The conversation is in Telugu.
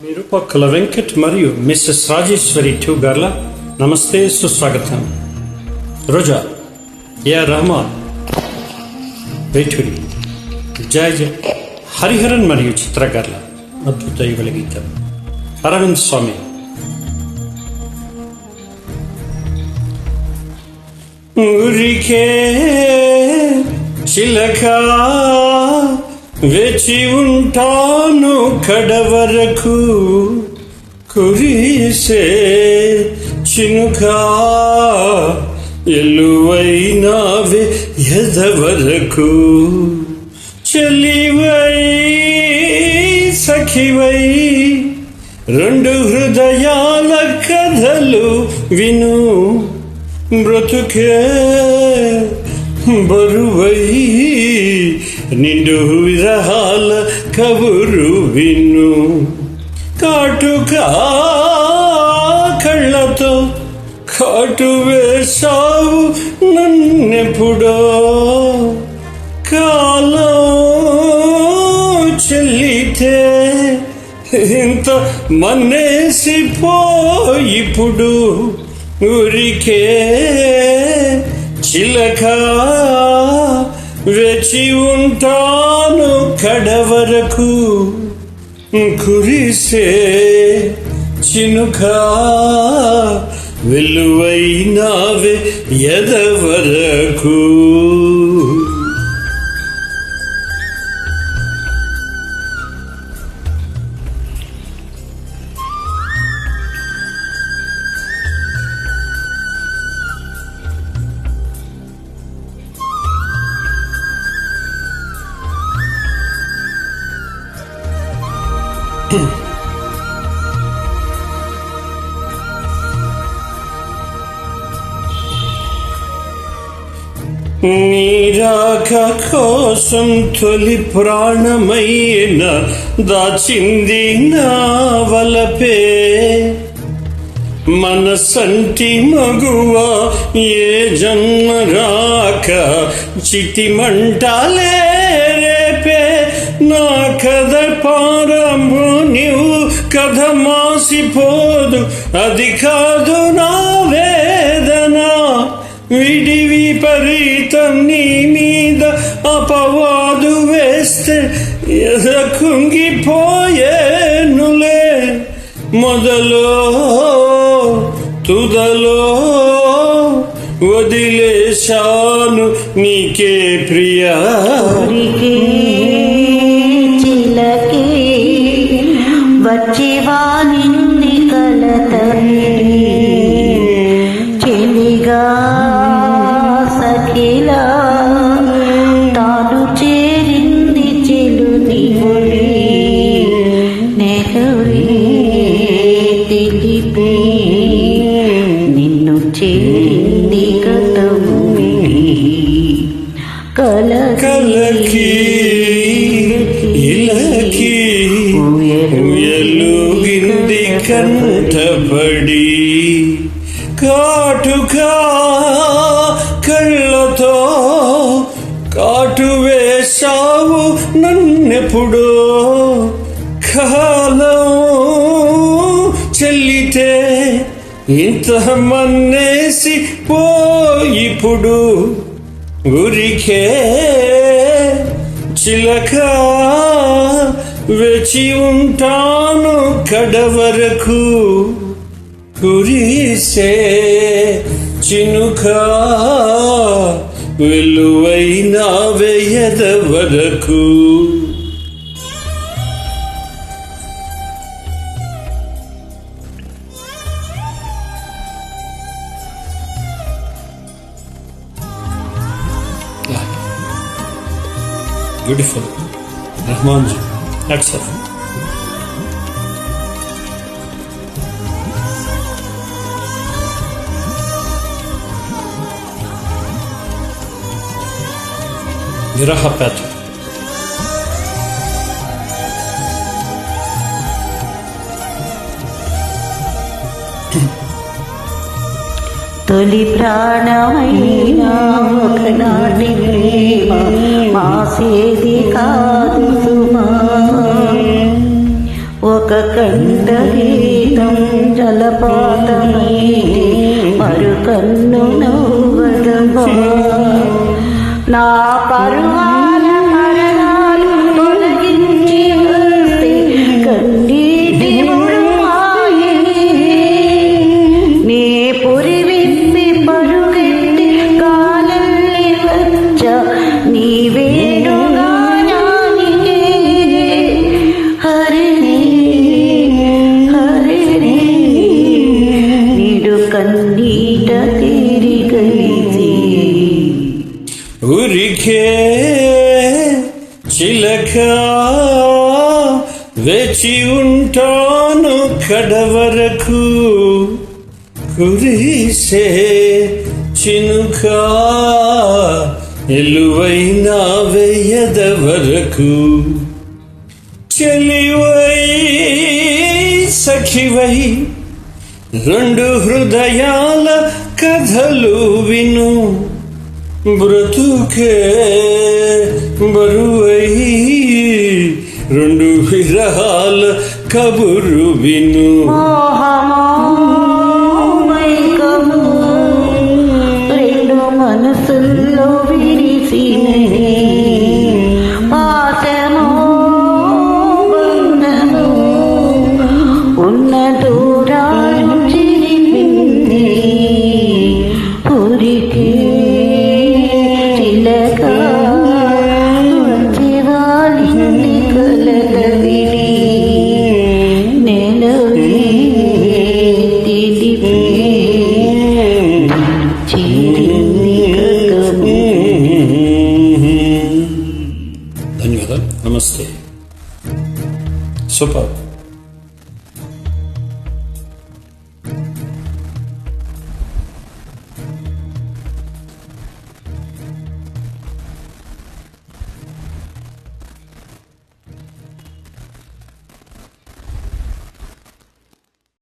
మీరు పక్కల వెంకట్ మరియు మిస్సెస్ రాజేశ్వరి టూ గార్ల నమస్తే, సుస్వాగతం. రోజా, ఏఆర్ రెహమాన్, వేటూరి, జయ హరిహరన్ మరియు చిత్ర గార్ల అద్భుత యుగల గీతం. అరవింద్ స్వామి. ఊరికే చిలక వేచి ఉంటాను కడవరకు, కురిసే చినుకా ఎల్లువైనావే ఎదవరకు, చెలివై సఖివై రెండు హృదయాల కథలు విను, బ్రతుకే బరువై నిండు విరహాల కబురు విను, కాటుకా కళ్ళతో కాటు వేసావు నన్నెప్పుడో, కాలం చెల్లితే ఇంత మన్నేసిపోయిప్పుడు, ఊరికే చిలక వేచి ఉంటాను కడవరకు, కురిసే చినుకా వెలువైనావే ఎదవరకు. నీరాక కోసం తొలి ప్రాణమైన దాచింది నా వలపే, మనసంటి మగువ ఏ జన్మ రాక చితిమంటాలే రేపే, నా కథ పారంభు నీవు కథ మాసిపోదు, అది కాదు నా వేదన, విడి విపరీతం నీ మీద అపవాదు వేస్తే ఎద కుంగిపోయేనులే, మొదలో తుదలో వదిలేశాను నీకే ప్రియా, చిలకే వచ్చివా నింది కలతని, చెలిగా సఖిలా తాను చేరింది చెలుని ఒడి, నెలవే తెలిపి నిన్ను చేరింది గతముడి, కలకి ఇలకి ఎలుగింది కంటపడి, కాటుకా కళ్ళతో కాటు వేసావు నన్నెప్పుడో, కాలం చెల్లితే ఇంత మన్నేసి పోయిప్పుడు, ఊరికే చిలక వేచి ఉంటాను కడవరకు, కురిసే చినుకా వెలువైనావే ఎదవరకు. Beautiful. Rahman ji, that's all. Viraha Patra. తొలి ప్రాణమైనా ఒకనాటి ప్రేమ మాసేది కాదు సుమా, ఒక ఒక కంఠగీతం జలపాతమై మరుకన్ను నవ్వదమా నా పరువాల మరణాలు తొలగించి వస్తే కన్నీటి ముడుమాయని నీ పురి విప్పి పరుగెట్టి కాలల్లి వచ్చ నీ వేణుగానానికే హరి హరి నిడు కన్నీట తీరిగైతే ఉరికే చిలక వేచి ఉంటాను కడవరకు కురిసే చినుక ఎలువైనా వెయ్యద వరకు చెలివై సఖివై రెండు హృదయాల కథలు విను బ్రతుకే బరువై రెండు విరహాల కబురు విను మోహమ